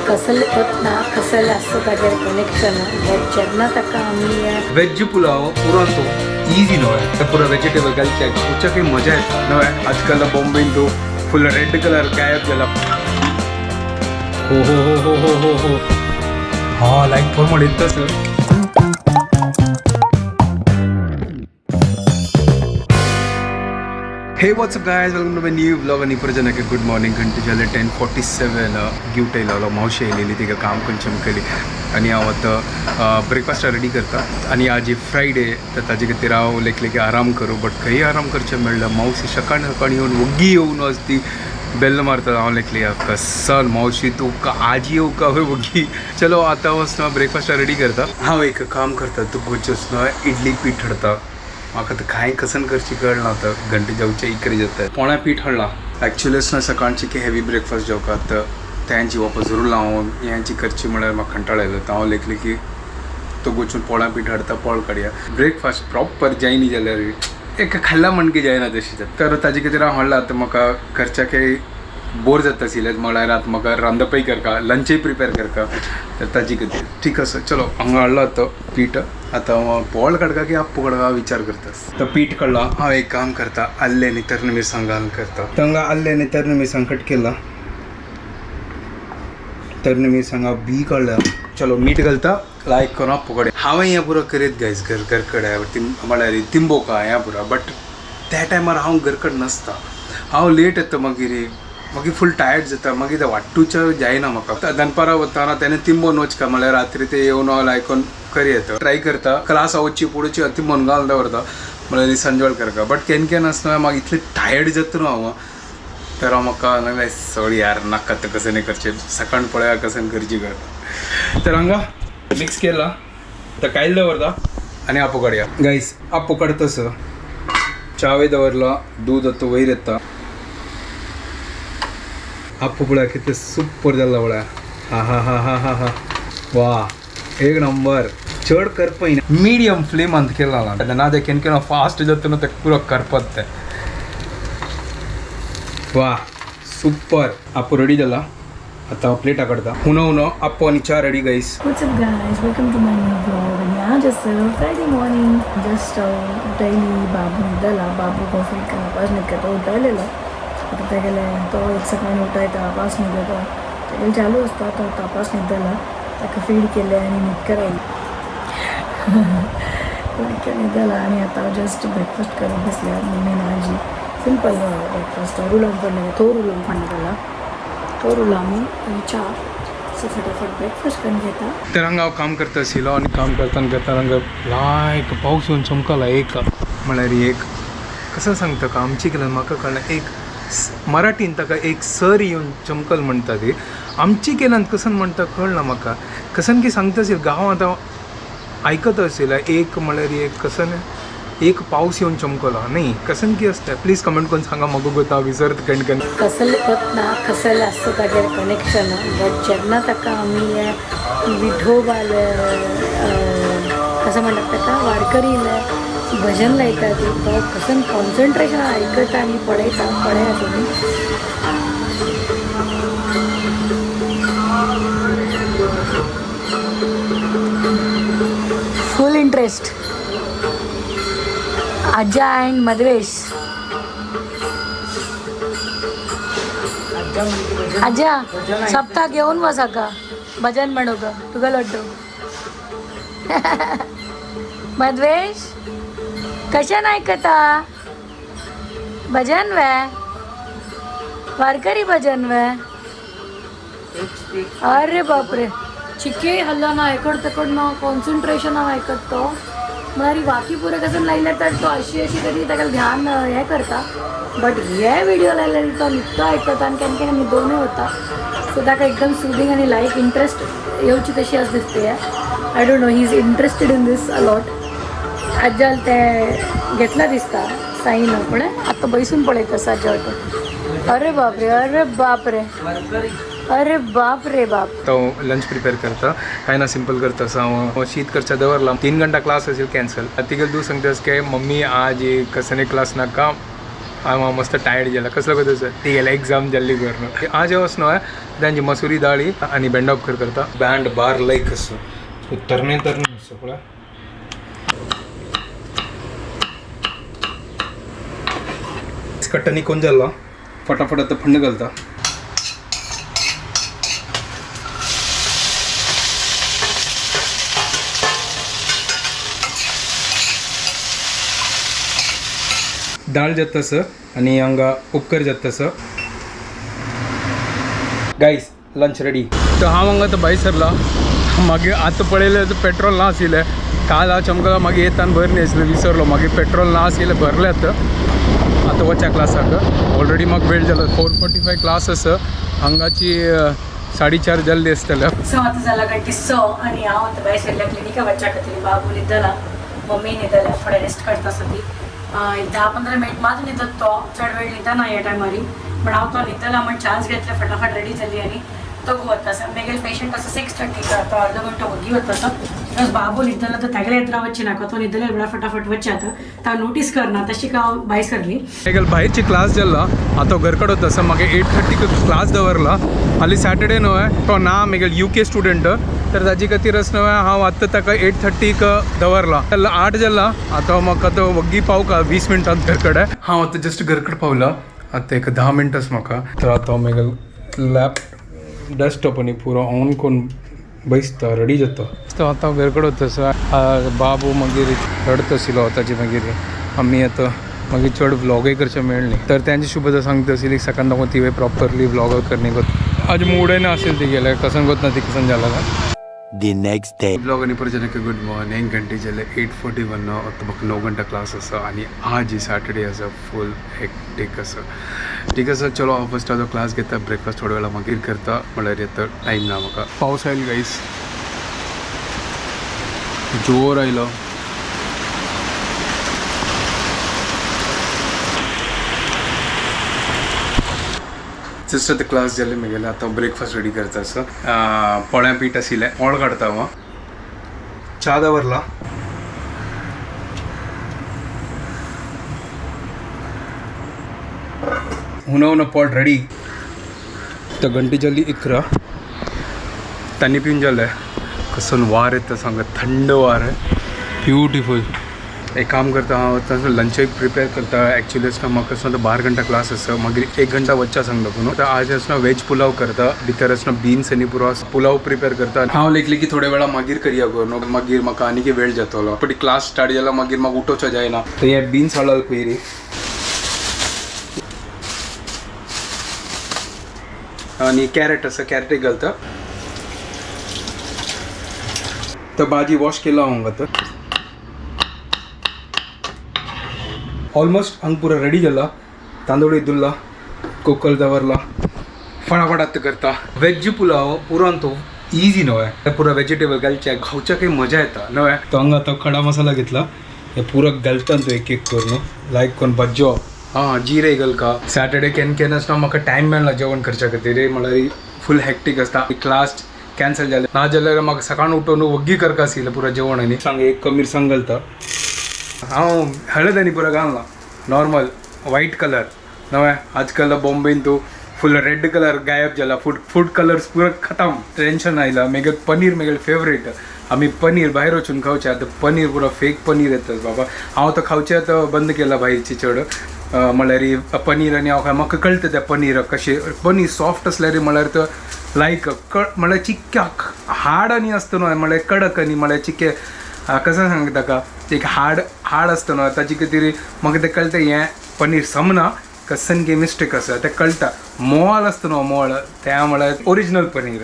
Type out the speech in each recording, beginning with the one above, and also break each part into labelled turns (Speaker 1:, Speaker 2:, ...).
Speaker 1: कसले ना कसले असतं ताजेर कनेक्शन बट जेन्ना ताका आमी
Speaker 2: वेज पुलाव पुरांतो इजी न्हय ते पुरो वेजिटेबल घालचे कुछ काही मजा येता न्हय आजकाल बॉम्बेन तो फुल रेड कलर गायब जाला हो हो हो हो हो हो हो हा लाईक फोन म्हणत सर हे WhatsApp guys welcome to my new blog आणि प्रजनक गुड मॉर्निंग घंटे झाले 10:47 गिफ्ट येयलो मावशी येयलेली तिका काम कंचम केली आणि हांव आतां ब्रेकफास्ट रेडी करता आणि आज फ्रायडे तर ताजे खातीर हांव लेखले की आराम करूं बट खंय आराम करचें मेळ्ळें मावशी सकाळ सकाळी येवन वग्गी येवन वच ती बेल मारता हांव लेखली कसन मावशी तूं आज येऊ का हय वग्गी चलो आतां वचना ब्रेकफास्ट रेडी करता हांव एक काम करता तूं गोंयचें इडली पीठ हाडता म्हाका तर कांय कसन करची कळना आतां घंटे जावचे इकडे जाता पोळ्या पीठ हाडला एक्चुअली सकाळची की हेवी ब्रेकफास्ट जेवतात त्यांची वापस जरूर लावून यांची करची म्हळ्यार म्हाका कंटाळ येयलो हांव लेखले की तो गोचून पोळ्या पीठ हाडता पोळ काडया ब्रेकफास्ट प्रॉपर जायनी जाल्यार एक खाल्ला म्हणके जायना तशी जाता तर ताजे खातीर हांव हाडला आतां म्हाका घरच्याकय बोर जाता आशिल्लें म्हळ्यार आतां म्हाका रांदपय करता लंचय प्रिपेर करता तर ताजे खातीर ठीक आसा चलो हांगा हाडला आतां पीठ आतां पोळ काडका की आप्पो काडका विचार करता तो पीठ काडला हांव एक काम करता आल्ले आनी तर्ण मिरसांग घालून करता तांगा आल्ले आनी तर्ण मिरसांग कट केला तर्ण मिरसांगा बी काडल्या चलो मीठ घालता लायक करून आप्पो कडेन हांवें हें पुरो करीत गायज घरकडे म्हळ्यार तिंबोका हें पुरो बट त्या टायमार हांव घरकड नासता हांव लेट येता मागीर फूल टायर्ड जाता मागीर वाट्टूच्या जायना म्हाका दनपारां वतना तेन्ना तिंबोन वचका म्हळ्यार रात्री ते येवन लायकोन करी येता ट्राय करता क्लास वच्ची पुडची तिंबोन घालून दवरता म्हळ्यार संजवळ करता बट केन्ना आसतना म्हाका इतलें टायर्ड जाता न्हू हांव तर म्हाका नाल्या सॉरी यार नाका तर कसं नाही करचें सकाळ पळया कसं करची करता तर हांगा मिक्स केला तर कायल दवरता आनी आप्पो काडया गायस आप्पो काडतस चावे दवरला दूद आतां वयर येता आप्पो पळया कितलें सुपर जाल्ला पळया हा हा हा हा हा हा वा एक नंबर चड करपय मिडियम फ्लेमान केला ना ते केन्ना फास्ट जाता ते पुरो करपत ते वा सुपर आप्पो रेडी जाला आतां प्लेटा काडता उनो आप्पो आनी च्या ready guys
Speaker 1: What's up guys, welcome to my new vlog आणि आज असं फ्रायडे मॉर्निंग जस्ट उठयली बाबू न्हिदला बाबू कॉफी पास न्हिदता तो उठयलेलो आता तेगेले तो एक सकाळी उठयता पास न्हिदता तेगेले चालू आसता तो तापास न्हिदला ताका फीड केले आनी न्हीद करायली न्हिदला आनी आतां जस्ट ब्रेकफास्ट करत बसल्या मम्मीन आजी सिंपल ब्रेकफास्ट रुलाम पडलेले तो रुलाम पडलेला तो रुलामी आनी च्या सो फटाफट ब्रेकफास्ट करून घेता
Speaker 2: तर हांगा हांव काम करता आशिल्लो आनी काम करता हांगा लायक पावस येवन चमकला एक म्हळ्यार एक कसं सांगता का आमची केल्यार म्हाका कळना एक मराठीन ताका एक सर येवन चमकल म्हणटा ती आमची केल्यान कसन म्हणटा कळना म्हाका कसन की सांगता आशिल्लो गांवांत हांव आयकत आशिल्लो एक म्हळ्यार एक कसन एक पावस येवन चमकला न्ही कसन की आसता प्लीज कमेंट करून सांगा म्हाका गो हांव विसरता केन्ना
Speaker 1: कसले ना कसले असतं ताजेर कनेक्शन बट जेन्ना ताका आमी विठोबाले कसं म्हणटात ताका वारकरीले भजन लायता ती तो कसन कॉन्सन्ट्रेशन आयकता आनी पळयता पळया तुमी फूल इंटरेस्ट आजा अँड मधवेश आजा सप्ताह घेऊन वसा का भजन म्हणू का तुका लड्डू मधवेश कशान ऐकता भजन वे वारकरी भजन वे अरे बापरे चिके हल्ला ना ऐकड तकड ना कॉन्सन्ट्रेशन ऐकत तो म्हळ्यार बाकी पुरे कसं लायले तर तो अशी तरी ताका ध्यान हें करता बट हे व्हिडिओ लायले तो न्हिदता आयकता आनी केन्ना न्हिदोनूय वता सो ताका एकदम सुदींग आनी लायक इंट्रस्ट येवची तशी आस दिसते I don't know he is interested in this a lot आज्याल ते घेतला दिसता साईन पण आतां बसून पळयता साज्या वाटो अरे बाप रे अरे बाप रे बाप
Speaker 2: तो लंच प्रिपेर करता काय ना सिंपल करता हांव शीत करचा दवरला 3 घंटा क्लास असेल कॅन्सल तिका तूं सांगतास की मम्मी आज कसने क्लास नाका हांव मस्त टायर्ड गेला कसलो कसं ती गेला एग्जाम जल्ली करणं आज वच न्हय त्यांची मसुरी दाळी आणि बेंडॉपकर करता बँड बार लायक कसं तरणे तरणे असं पळय कट्टनी कोण जाल्ला फटाफट आता फंड घालता डाळ जात तसं आणि हांगा उपकर जात तसं गाईस लंच रेडी तर हांव हांगा तर भायर सरला मागीर आतां पळयलें तर पेट्रोल ना आशिल्लें काल हांव चमकला मागीर येताना भरनी आसलें विसरलो मागीर पेट्रोल ना आशिल्लें भरलें आतां वच्या क्लासाक ऑलरेडी म्हाका वेळ जालो 4:45 क्लास आसा हांगाची 4:30 जाल्ली आसतल्या
Speaker 1: सो आता झाला घंटी 6 आणि हांव आता भायर सरल्या क्लिनिका वचच्या खातीर बाबू न्हिदला मम्मी न्हिदल्या थोडे रेस्ट करता आसली 10-15 मिनट मात न्हिदत तो चड वेळ न्हिदना ह्या टायमारी पण हांव तो न्हिदला म्हण चान्स घेतले फटाफट रेडी जाली आनी तो वता मेगेल पेशंट असं 6:30 तो अर्ध घंटो वगी वता बिकॉज बाबू न्हिदला तर तेगले येतना वच्ची नाका तो न्हिदले बळा फटाफट वच्चे आता तो नोटीस करना तशी हांव भायर सरली
Speaker 2: मेगेल भायरची क्लास जाल्ला आतां घरकडे वता आसा मागीर 8:30 क्लास दवरला हाली सॅटर्डे न्हय तो ना मेगेल UK स्टुडंट तर ताजे खातीर न्हय हांव आतां ताका 8:30 दवरला जाल्यार 8 जाला आतां म्हाका तो वग्गी पावका 20 मिनटांत घरकडे हांव आतां जस्ट घरकडे पावला आतां एक 10 मिनटांच म्हाका तर आतां मेगेल लॅप डेस्कटॉप आनी पुरो ऑन करून बसता रेडी जाता तो आतां घरकडे वता बाबू मागीर रडत आशिल्लो ताची मागीर आमी आतां मागीर चड व्लॉगय करचें मेळ्ळें तर तेंची शुभदा सांगता आशिल्ली सकाळ दाखोवन ती प्रॉपरली व्लॉग करणे गो आज मूडय ना आशिल्ली ती गेल्यार कसन गोत ना ती कसन जाला
Speaker 3: The next day.
Speaker 2: ब्लॉग आणि परत गुड मॉर्निंग घंटे जाले 8:41 आता म्हाका 9 घंटा क्लास आसा आणि आज ही सॅटर्डे आसा फूल हेक्टीक आसा ठीक आसा चलो हांव फर्स्ट हाजो क्लास घेता ब्रेकफास्ट थोड्या वेळा मागीर करता म्हळ्यार येता टायम ना म्हाका पावस आयलो गायस जोर आयलो जस्ट आतां क्लास जाले म्हगेलें आतां ब्रेकफास्ट रेडी करता आसा पोळ्या पीठ आशिल्लें पोळ काडता हांव च्या दवरला उन पोट रेडी तर घंटी जाली 11 तांणी पिवन जालें कसून वार येता सांगा थंड वार ब्युटिफूल एक काम करता हांव आतां लंच प्रिपेर करता एक्चुअली आसता म्हाका आसता 12 घंटा क्लास आसा मागीर 1 घंटा वच्चा सांगता पूण तर आज आसता वेज पुलाव करता भितर आसता बीन्स आनी पुरो पुलाव प्रिपेर करता हांव लेखली की थोड्या वेळा मागीर करया गो मागीर म्हाका आनीक वेळ जातलो पण क्लास स्टार्ट जाला मागीर म्हाका उठोवचें जायना तर हे बीन्स हाडला पयलीं आनी कॅरेट आसा कॅरेट घालता तर भाजी वॉश केला हांव आतां ऑलमोस्ट हांग पुरो रेडी जाला तांदूळ इदुल्ला कुकर दवरला फटाफट आतां करता वेज पुलाव पुरो तो इजी न्हय पुरो वेजिटेबल घालचे खावच्या काही मजा येता न्हय तो हांगा आतां खडा मसाला घेतला हे पुरो घालता तो एक एक करून लायक कोण भज्जो जिरे घालका सॅटर्डे केन्ना आसता म्हाका टायम मेळना जेवण करच्या खातीर म्हळ्यार फूल हॅक्टीक आसता क्लास कॅन्सल जालें ना जाल्यार म्हाका सकाळ उठोवन वग्गी करता आशिल्लें पुरो जेवण आनी सांग एक मिरसांग घालता हांव हळद आनी पुरो घालना नॉर्मल वायट कलर नवे आजकाल बॉम्बेन तूं फूल रेड कलर गायब जाला फूड कलर्स पुरो खतम टेंशन आयला मेगेल पनीर मेगेल फेवरेट आमी पनीर भायर वचून खावचे आतां पनीर पुरो फेक पनीर येता बाबा हांव तो खावचें आतां बंद केला भायरची चड म्हळ्यार पनीर आनी हांव म्हाका कळटा तें पनीर कशें पनीर सॉफ्ट आसल्यार म्हळ्यार तो लायक म्हळ्यार चिक्क्याक हार्ड आनी आसता न्हय म्हळ्यार कडक आनी म्हळ्यार चिक्के कसं सांगता ताका एक हार्ड आसता न्हय ताचे खातीर म्हाका तें कळटा हें पनीर समना कसन की मिस्टेक आसा तें कळटा मोळ आसता न्हय मोळ त्या म्हळ्यार ओरिजिनल पनीर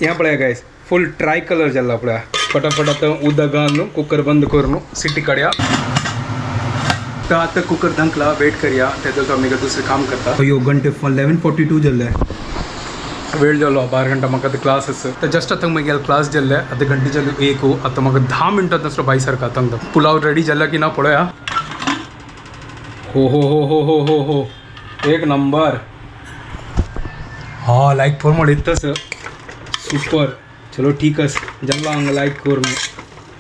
Speaker 2: हें पळय गायस फूल ट्राय कलर जाला पळय फटाफट आतां उदक घालून कुकर बंद करून सिटी काडया तर आतां कुकर धांकला वेट करया तेजो तो आमी दुसरें काम करता ह्यो घंटे 11:42 जाल्ले वेळ जालो 12 घंटा म्हाका आतां क्लास आसा तर जस्ट आतां म्हगेलो क्लास जाल्ले आतां घंटे जाली 1 आतां म्हाका 10 मिनटां तसलो भायर सारका आतां पुलाव रेडी जाला की ना पळया हो हो हो हो हो हो हो एक नंबर हाँ लाईक फोर मोड येतच सुपर चलो ठीकच जल्ला हंगा लाईक कोर मी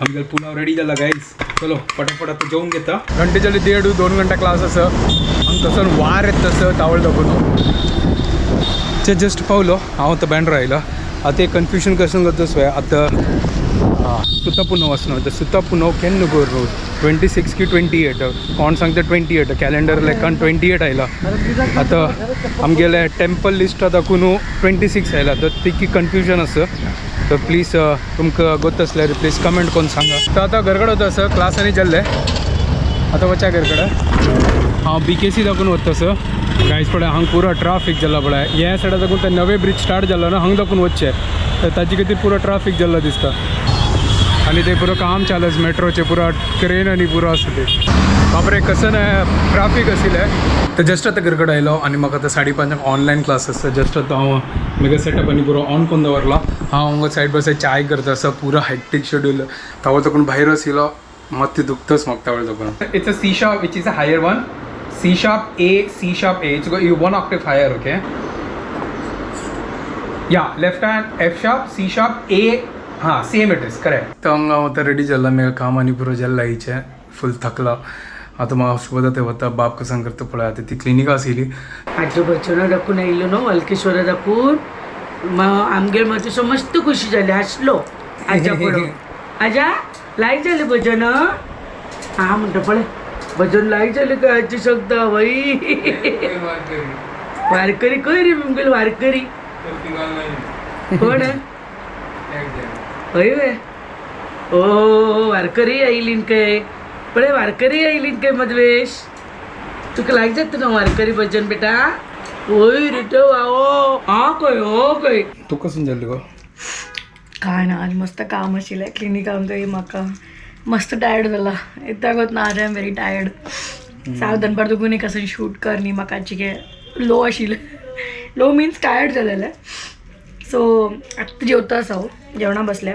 Speaker 2: आमगे पुलाव रेडी जाला गाईज चलो पटापट आता जेवून घेता घंटेच्याली 1.5-2 घंटा क्लास असं आणि तसं वार येत तसं तावळ दाखवून ते जस्ट पावलो हांव आतां बँड राहिला आता एक कन्फ्युजन कसं करतोस आता सुता पुनव असणं तर सुता पुनव केन्ना कर रोज 26 की 28 कोण सांगता 28 कॅलेंडर लेखान 28 आयला आता आमगेले टेम्पल लिस्टा दाखून 26 आयला तर ती की कन्फ्युजन असं तर प्लीज तुमकां गोत असल्यार प्लीज कमेंट करून सांगा तर आता घरकडे होतं असं क्लास आनी जाल्ले आता वचा घरकडे हांव BKC दाखून वता असं गायज पळय हांगा पुरो ट्राफीक जाला पळय ह्या सायडा दाखून ते नवे ब्रिज स्टार्ट जाला ना हांगा दाखून वचचे तर ताजे खातीर पुरो ट्राफीक जाल्लो दिसता आणि ते पुरो काम चालस मेट्रोचे पुरो ट्रेन आणि पुरो असं ते बापरे कसं नाही ट्राफीक आशिल्लें तर जस्ट आता घरकडे आयलो आणि म्हाका आतां 5:30 ऑनलायन क्लास आसता जस्ट आतां हांव म्हगे सेटअप आनी पुरो ऑन करून दवरला हांव हांगा सायड बाय सायड चाय करता असं पुरो हॅक्टीक शेड्यूल तावळ तकून भायर आशिल्लो मात ते दुखतच म्हाका तावळ तकून it's a C sharp which is a higher one C sharp A it's got you 1 octave higher okay yeah left hand F sharp C sharp A हाँ सेम इट इज करेक्ट तो हंगा आता रेडी जाला मेरा काम आनी पुरो जाल्ला इचे फुल थकला आता म्हाका हॉस्पिटल ते वता बाप कसं करता पळय आता ती क्लिनिक आशिल्ली
Speaker 4: आजो बच्चोना दाखवून आयिल्लो न्हू वल्केश्वरा दाखवून आमगेर मातसो मस्त खुशी जाली हासलो आजा पळोवन आजा लायक जालें भजन हा म्हणटा पळय भजन लायक जालें काय आजी सांगता बाई वारकरी खंय रे आमगेलो वारकरी कोण हय वे ओ वारकरी आयलीन काय पळय वारकरी आयलीन काय मदवेश तुका लायक जाता न्हू वारकरी भजन बेटा ओय रे तो आओ खंय
Speaker 2: तू कसून जाल्ली गो
Speaker 1: काय ना आज मस्त काम आशिल्लें क्लिनिकान थंय म्हाका मस्त टायर्ड जाला येता गोत ना आज आय एम व्हेरी टायर्ड सावधानपण तुकून एक असं शूट कर न्ही म्हाका चिके लो आशिल्लें लो मिन्स टायर्ड जालेलें सो आत्तां जेवता हांव जेवणा बसल्या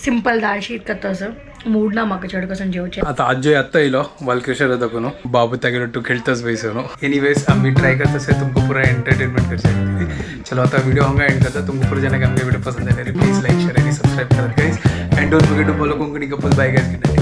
Speaker 1: सिंपल दाळ शीत करता असं मूड ना म्हाका चड कसं जेवचें
Speaker 2: आता आजो आत्ता येयलो वालकेश्वर दाखून बाबू तेगेलो तू खेळताच वयसो न्हू एनीवेज आमी ट्राय करता से तुमकां पुरा एंटरटेनमेंट करचे चलो आता वीडियो हांगा एंड करता तुमकां पुरो जेन्ना आमगे वीडियो पसंद आयले प्लीज लायक शेअर आनी सबस्क्राईब करा guys and don't forget to follow Konkani couple bye guys